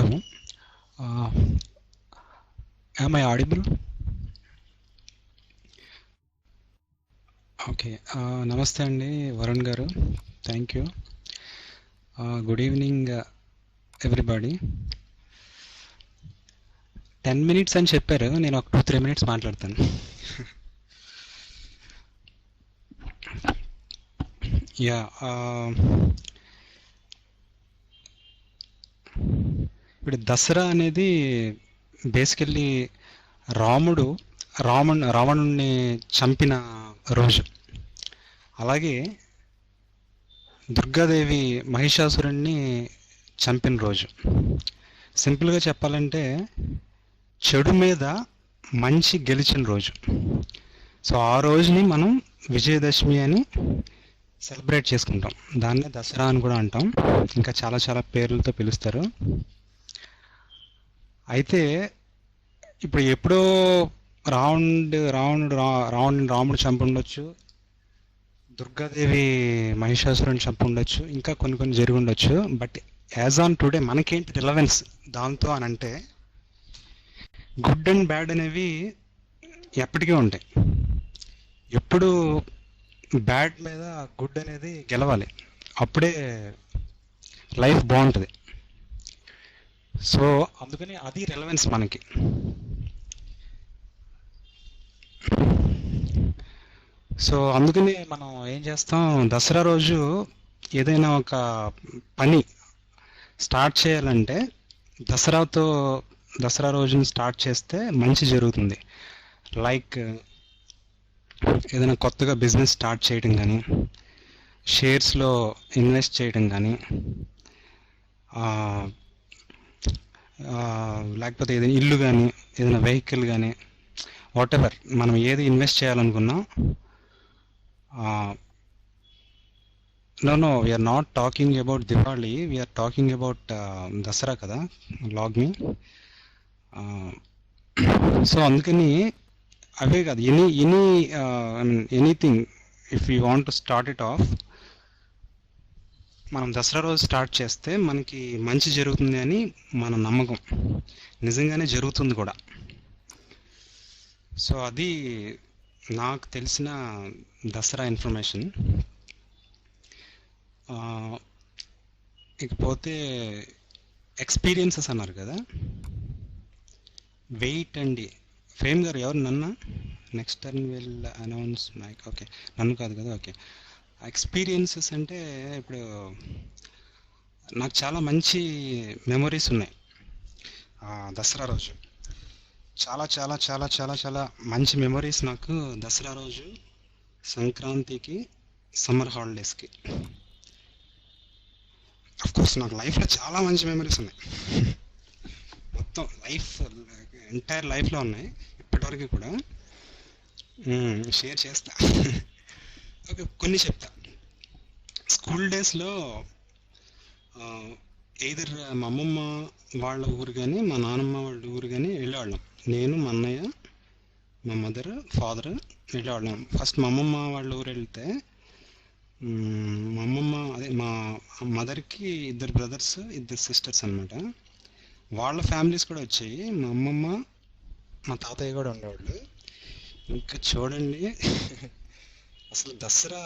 చేద్దాము. Am I audible? Okay. నమస్తే అండి వరుణ్ గారు. Thank you. Good evening everybody. 10 minutes అని చెప్పారు, నేను ఒక 2-3 minutes మాట్లాడతాను. యా, ఇప్పుడు దసరా అనేది బేసికల్లీ రావణుణ్ణి చంపిన రోజు. అలాగే దుర్గాదేవి మహిషాసురుణ్ణి చంపిన రోజు. సింపుల్గా చెప్పాలంటే చెడు మీద మంచి గెలిచిన రోజు. సో ఆ రోజుని మనం విజయదశమి అని సెలబ్రేట్ చేసుకుంటాం. దాన్నే దసరా అని కూడా అంటాం, ఇంకా చాలా చాలా పేర్లతో పిలుస్తారు. అయితే ఇప్పుడు ఎప్పుడో రాముడు చంపి ఉండొచ్చు, దుర్గాదేవి మహిషాసురుని చంపి ఉండొచ్చు, ఇంకా కొన్ని జరిగి ఉండొచ్చు. బట్ యాజ్ ఆన్ టుడే మనకేంటి రిలవెన్స్ దాంతో అని అంటే, గుడ్ అండ్ బ్యాడ్ అనేవి ఎప్పటికీ ఉంటాయి. ఎప్పుడు బ్యాడ్ మీద గుడ్ అనేది గెలవాలి, అప్పుడే లైఫ్ బాగుంటుంది. సో అందుకని అది రిలవెన్స్ మనకి. సో అందుకని మనం ఏం చేస్తాం, దసరా రోజు ఏదైనా ఒక పని స్టార్ట్ చేయాలంటే దసరా రోజుని స్టార్ట్ చేస్తే మంచి జరుగుతుంది. లైక్ ఏదైనా కొత్తగా బిజినెస్ స్టార్ట్ చేయడం కానీ, షేర్స్లో ఇన్వెస్ట్ చేయడం కానీ, లేకపోతే ఏదైనా ఇల్లు కానీ, ఏదైనా వెహికల్ కానీ, వాట్ ఎవర్ మనం ఏది ఇన్వెస్ట్ చేయాలనుకున్నా. No, we are not talking about Diwali, we are talking about Dasara కదా, లాగ్ మీ. సో అందుకని అవే కాదు, anything if you want to start it of, మనం దసరా రోజు స్టార్ట్ చేస్తే మనకి మంచి జరుగుతుంది అని మన నమ్మకం. నిజంగానే జరుగుతుంది కూడా. సో అది నాకు తెలిసిన దసరా ఇన్ఫర్మేషన్. ఇకపోతే ఎక్స్పీరియన్సెస్ అన్నారు కదా, వెయిట్ అండి. ఫేమ్ గారు ఎవరు? Next turn will announce mike. Okay, నన్ను కాదు కదా. ఓకే, ఎక్స్పీరియన్సెస్ అంటే ఇప్పుడు నాకు చాలా మంచి మెమొరీస్ ఉన్నాయి దసరా రోజు. చాలా చాలా చాలా చాలా చాలా మంచి మెమొరీస్ నాకు దసరా రోజు, సంక్రాంతికి, సమ్మర్ హాలిడేస్కి. అఫ్కోర్స్ నాకు లైఫ్లో చాలా మంచి మెమరీస్ ఉన్నాయి. మొత్తం ఎంటైర్ లైఫ్లో ఉన్నాయి ఇప్పటివరకు కూడా. షేర్ చేస్తా. ఓకే, కొన్ని చెప్తా. స్కూల్ డేస్లో ఎయిదర్ మా అమ్మమ్మ వాళ్ళ ఊరు కానీ, మా నాన్నమ్మ వాళ్ళ ఊరు కానీ వెళ్ళేవాళ్ళం. నేను, మా అన్నయ్య, మా మదర్, ఫాదర్ వెళ్ళేవాళ్ళం. ఫస్ట్ మా అమ్మమ్మ వాళ్ళ ఊరు వెళ్తే, మా అమ్మమ్మ అదే మా మదర్కి 2 బ్రదర్స్ 2 సిస్టర్స్ అనమాట. వాళ్ళ ఫ్యామిలీస్ కూడా వచ్చాయి. మా అమ్మమ్మ, మా తాతయ్య కూడా ఉండేవాళ్ళు. ఇంకా చూడండి, అసలు దసరా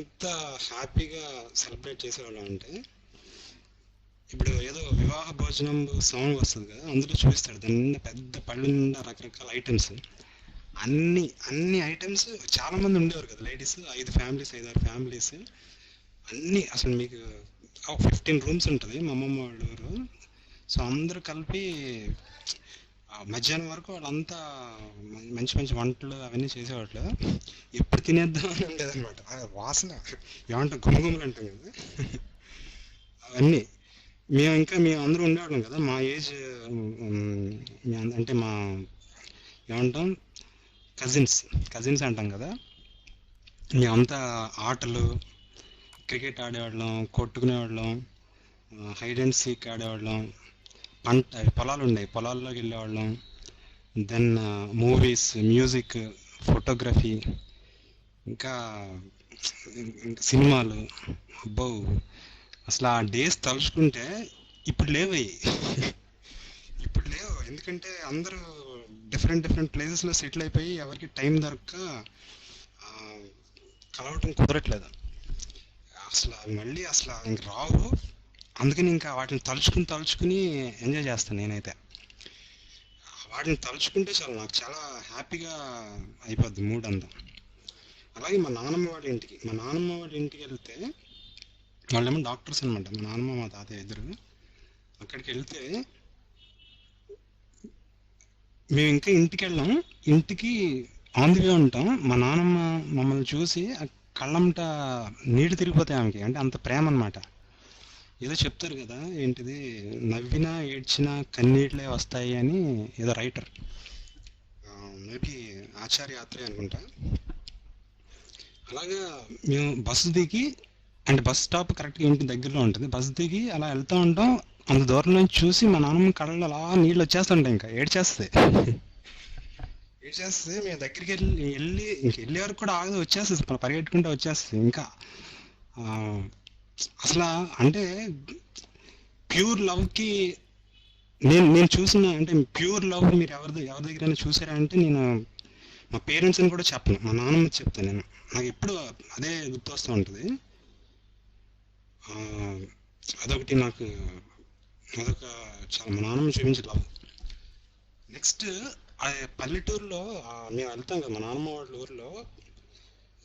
ఎంత హ్యాపీగా సెలబ్రేట్ చేసేవాళ్ళం అంటే, ఇప్పుడు ఏదో వివాహ భోజనం సాంగ్ వస్తుంది కదా, అందులో చూపిస్తాడు దాన్ని పెద్ద పళ్ళు నిండా రకరకాల ఐటమ్స్, అన్ని ఐటమ్స్. చాలా మంది ఉండేవారు కదా లేడీస్, 5 ఫ్యామిలీస్ 5-6 ఫ్యామిలీస్ అన్నీ. అసలు మీకు 15 రూమ్స్ ఉంటుంది మా అమ్మమ్మ వాళ్ళ ఊరు. సో అందరూ కలిపి మధ్యాహ్నం వరకు వాళ్ళంతా మంచి మంచి వంటలు అవన్నీ చేసేవాళ్ళు. ఎప్పుడు తినేద్దాం అని ఉండేదన్నమాట. వాసన ఏమంటాం, గుమగుమలు అంటాం కదా అవన్నీ. మేము అందరూ ఉండేవాళ్ళం కదా, మా ఏజ్ అంటే మా ఏమంటాం కజిన్స్ అంటాం కదా. మేమంతా ఆటలు, క్రికెట్ ఆడేవాళ్ళం, కొట్టుకునేవాళ్ళం, హైడ్ అండ్ సీక్ ఆడేవాళ్ళం. పొలాలు ఉన్నాయి, పొలాల్లోకి వెళ్ళేవాళ్ళం. దెన్ మూవీస్, మ్యూజిక్, ఫోటోగ్రఫీ, ఇంకా సినిమాలు. అబ్బో, అసలు ఆ డేస్ తలుచుకుంటే ఇప్పుడు లేవు అవి. ఇప్పుడు లేవు, ఎందుకంటే అందరూ డిఫరెంట్ డిఫరెంట్ ప్లేసెస్లో సెటిల్ అయిపోయి ఎవరికి టైం దొరక్క ఆ, కలవటం కుదరట్లేదు. అసలు అవి మళ్ళీ అసలు ఇంక రావు. అందుకని ఇంకా వాటిని తలుచుకుని తలుచుకుని ఎంజాయ్ చేస్తాను నేనైతే. వాటిని తలుచుకుంటే చాలా నాకు చాలా హ్యాపీగా అయిపోద్ది మూడ్ అంతా. అలాగే మా నాన్నమ్మ వాళ్ళ ఇంటికి వెళ్తే వాళ్ళేమో డాక్టర్స్ అనమాట, మా నాన్నమ్మ మా తాతయ్య ఇద్దరు. అక్కడికి వెళ్తే మేము ఇంకా ఇంటికి వెళ్ళాం. ఇంటికి ఆన్ ది వే ఉంటాం. మా నాన్నమ్మ మమ్మల్ని చూసి ఆ కళ్ళంట నీళ్లు తిరిగిపోతాయి ఆమెకి, అంటే అంత ప్రేమ అనమాట. ఏదో చెప్తారు కదా, ఏంటిది, నవ్వినా ఏడ్చినా కన్నీళ్ళే వస్తాయి అని, ఏదో రైటర్, మేబీ ఆచార్య ఆత్రేయ అనుకుంటా. అలాగా మేము బస్సు దిగి, అంటే బస్ స్టాప్ కరెక్ట్గా ఇంటి దగ్గరలో ఉంటుంది, బస్సు దిగి అలా వెళ్తూ ఉంటాం. అంత దూరం నుంచి చూసి మా నాన్నమ్మ కళ్ళలో అలా నీళ్ళు వచ్చేస్తుంటాయి, ఇంకా ఏడ్చేస్తాయి. ఏడ్చేస్తే మేము దగ్గరికి వెళ్ళే వరకు కూడా ఆగదు, వచ్చేస్తుంది, పరిగెట్టుకుంటూ వచ్చేస్తుంది ఇంకా. ఆ, అసలు అంటే ప్యూర్ లవ్కి, నేను నేను చూసిన, అంటే ప్యూర్ లవ్ మీరు ఎవరి దగ్గరైనా చూసారా అంటే, నేను మా పేరెంట్స్ అని కూడా చెప్పను, మా నాన్నమ్మ చెప్తాను నేను. నాకు ఎప్పుడు అదే గుర్తొస్తూ ఉంటుంది. ఆ, అదొకటి నాకు, అదొక చాలా మా నాన్నమ్మ చూపించే లవ్. నెక్స్ట్ పల్లెటూరులో మేము వెళ్తాం కదా, మా నాన్నమ్మ వాళ్ళ ఊర్లో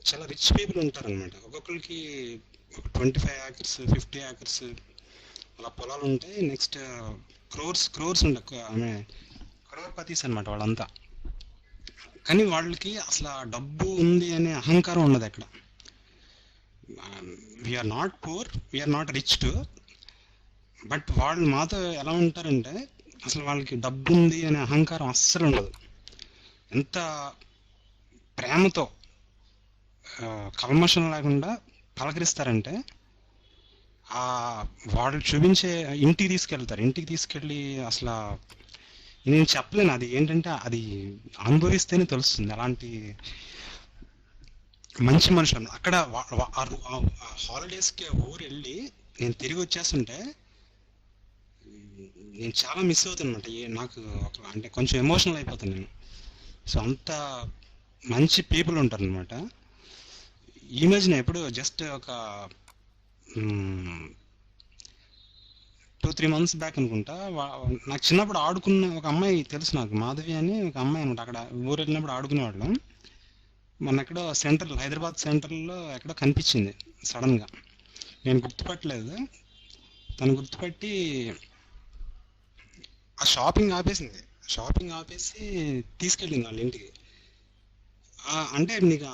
చాలా రిచ్ పీపుల్ ఉంటారనమాట. ఒక్కొక్కరికి ఒక 25 acres 50 acres అలా పొలాలు ఉంటాయి. నెక్స్ట్ క్రోర్స్ క్రోర్స్ ఉంటాయి, ఆమె క్రోర్పతీస్ అనమాట వాళ్ళంతా. కానీ వాళ్ళకి అసలు ఆ డబ్బు ఉంది అనే అహంకారం ఉండదు అక్కడ. We are not poor, we are not rich too, but వాళ్ళు మాతో ఎలా ఉంటారంటే, అసలు వాళ్ళకి డబ్బు ఉంది అనే అహంకారం అస్సలు ఉండదు. ఎంత ప్రేమతో కల్మషం లేకుండా పలకరిస్తారంటే, ఆ వాళ్ళు చూపించే ఇంటికి తీసుకెళ్తారు. ఇంటికి తీసుకెళ్ళి అసలు నేను చెప్పలేను, అది ఏంటంటే అది అనుభవిస్తేనే తెలుస్తుంది అలాంటి మంచి మనుషులు అక్కడ. హాలిడేస్కి ఊరు వెళ్ళి నేను తిరిగి వచ్చేస్తుంటే నేను చాలా మిస్ అవుతాను అనమాట. నాకు అంటే కొంచెం ఎమోషనల్ అయిపోతాను నేను. సో అంత మంచి పీపుల్ ఉంటారు అనమాట. ఈ మధ్యన ఎప్పుడు జస్ట్ ఒక 2-3 months బ్యాక్ అనుకుంటా, నాకు చిన్నప్పుడు ఆడుకున్న ఒక అమ్మాయి తెలుసు నాకు, మాధవి అని ఒక అమ్మాయి అనమాట. అక్కడ ఊరు వెళ్ళినప్పుడు ఆడుకునేవాళ్ళం. మొన్న ఎక్కడో సెంటర్, హైదరాబాద్ సెంటర్లో ఎక్కడో కనిపించింది సడన్గా. నేను గుర్తుపట్టలేదు, తను గుర్తుపట్టి ఆ షాపింగ్ ఆపేసింది. షాపింగ్ ఆపేసి తీసుకెళ్ళింది వాళ్ళ ఇంటికి. అంటే నీకు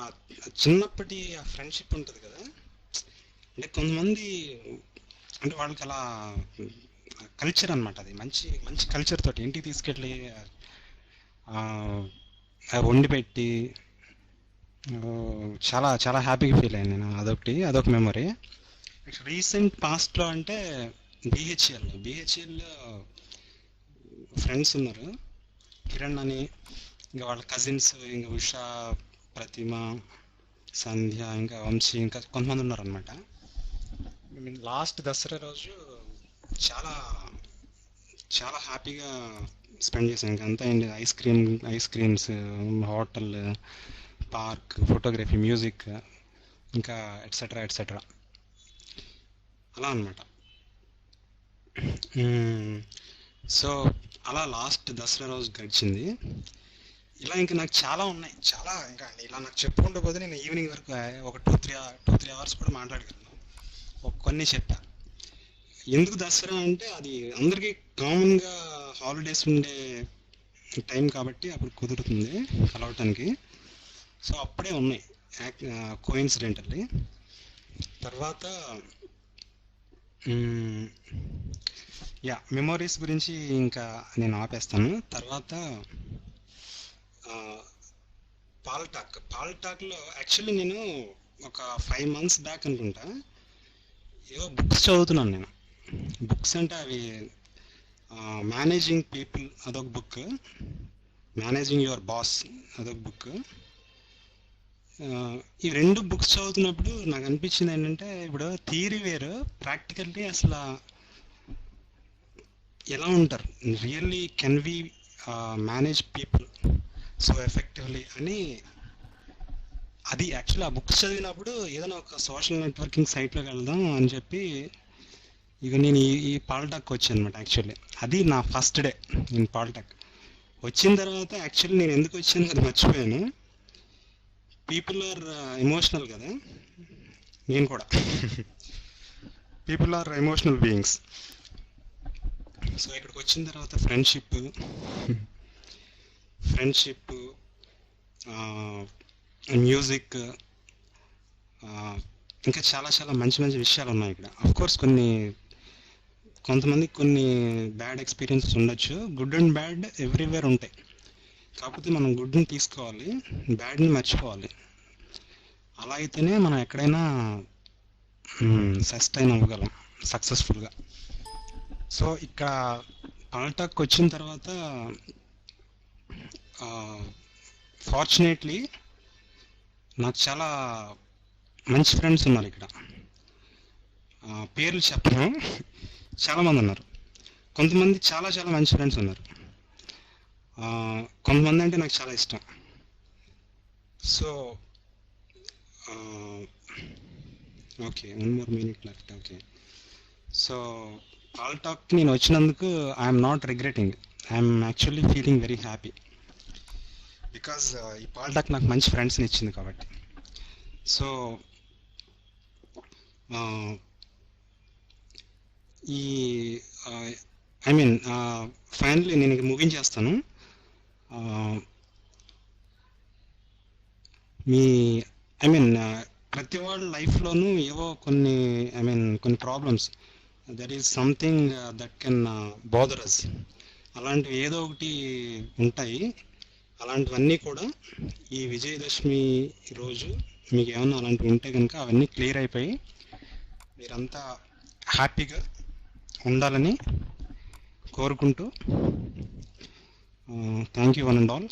చిన్నప్పటి ఆ ఫ్రెండ్షిప్ ఉంటుంది కదా, అంటే కొంతమంది, అంటే వాళ్ళకి అలా కల్చర్ అనమాట, అది మంచి మంచి కల్చర్ తోటి ఇంటికి తీసుకెళ్ళి వండి పెట్టి చాలా చాలా హ్యాపీగా ఫీల్ అయ్యాను నేను. అదొక మెమొరీ. రీసెంట్ పాస్ట్లో అంటే బీహెచ్ఎల్లో ఫ్రెండ్స్ ఉన్నారు, కిరణ్ అని, ఇంకా వాళ్ళ కజిన్స్, ఇంకా ఉషా, ప్రతిమ, సంధ్య, ఇంకా వంశీ, ఇంకా కొంతమంది ఉన్నారనమాట. లాస్ట్ దసరా రోజు చాలా చాలా హ్యాపీగా స్పెండ్ చేశాను. ఇంకా అంతా ఏంటి, ice creams, hotel, park, photography, music, ఇంకా ఎట్సెట్రా ఎట్సెట్రా అలా అనమాట. సో అలా లాస్ట్ దసరా రోజు గడిచింది. ఇలా ఇంకా నాకు చాలా ఉన్నాయి, చాలా, ఇంకా ఇలా నాకు చెప్పుకుంటూ పోతే నేను ఈవినింగ్ వరకు ఒక 2-3 hours కూడా మాట్లాడగలను. కొన్ని చెప్పా. ఎందుకు దసరా అంటే అది అందరికీ కామన్గా హాలిడేస్ ఉండే టైం కాబట్టి అప్పుడు కుదురుతుంది కలవటానికి. సో అప్పుడే ఉన్నాయి కోఇన్సిడెంటల్లీ. తర్వాత మెమోరీస్ గురించి ఇంకా నేను ఆపేస్తాను. తర్వాత పాల్టాక్లో యాక్చువల్లీ నేను ఒక 5 months బ్యాక్ అనుకుంటా ఏవో బుక్స్ చదువుతున్నాను నేను. బుక్స్ అంటే అవి మేనేజింగ్ పీపుల్ అదొక బుక్, మేనేజింగ్ యువర్ బాస్ అదొక బుక్. ఈ 2 books చదువుతున్నప్పుడు నాకు అనిపించింది ఏంటంటే, ఇప్పుడు థియరీ వేరు, ప్రాక్టికల్లీ అసలు ఎలా ఉంటారు, really can we manage people so effectively అని. అది యాక్చువల్లీ ఆ బుక్స్ చదివినప్పుడు ఏదైనా ఒక సోషల్ నెట్వర్కింగ్ సైట్లోకి వెళ్దాం అని చెప్పి ఇక నేను ఈ పాలిటాక్ వచ్చాను అనమాట. యాక్చువల్లీ అది నా ఫస్ట్ డే ఇన్ పాలిటాక్. వచ్చిన తర్వాత యాక్చువల్లీ నేను ఎందుకు వచ్చాను అది మర్చిపోయాను. పీపుల్ ఆర్ ఎమోషనల్ కదా, నేను కూడా people are emotional beings. So ఇక్కడికి వచ్చిన తర్వాత ఫ్రెండ్షిప్ మ్యూజిక్, ఇంకా చాలా చాలా మంచి మంచి విషయాలు ఉన్నాయి ఇక్కడ. కోర్స్ కొంతమందికి కొన్ని బ్యాడ్ ఎక్స్పీరియన్సెస్ ఉండొచ్చు, గుడ్ అండ్ బ్యాడ్ ఎవ్రీవేర్ ఉంటాయి. కాకపోతే మనం గుడ్ని తీసుకోవాలి, బ్యాడ్ని మర్చిపోవాలి. అలా అయితేనే మనం ఎక్కడైనా సస్టైన్ అవ్వగలం సక్సెస్ఫుల్గా. సో ఇక్కడ పాలిటాక్ వచ్చిన తర్వాత ఫార్చునేట్లీ నాకు చాలా మంచి ఫ్రెండ్స్ ఉన్నారు ఇక్కడ. పేర్లు చెప్పను, చాలామంది ఉన్నారు. కొంతమంది చాలా చాలా మంచి ఫ్రెండ్స్ ఉన్నారు, కొంతమంది అంటే నాకు చాలా ఇష్టం. So okay, 1 more minute left. Okay, so పాలిటాక్ నేను వచ్చినందుకు I'm not regretting, I'm actually feeling very happy. Because ఈ పాలిటాక్ నాకు మంచి ఫ్రెండ్స్ని ఇచ్చింది కాబట్టి. సో ఈ ఐ మీన్ ఫైనల్లీ నేను ఇక ముగించేస్తాను. మీ ఐ మీన్ ప్రతి వాళ్ళ లైఫ్లోనూ ఏవో కొన్ని problems, that is something that can bother us. అలాంటివి ఏదో ఒకటి ఉంటాయి. అలాంటివన్నీ కూడా ఈ విజయదశమి రోజు మీకు ఏమన్నా అలాంటివి ఉంటే కనుక అవన్నీ క్లియర్ అయిపోయి మీరంతా హ్యాపీగా ఉండాలని కోరుకుంటూ thank you one and all.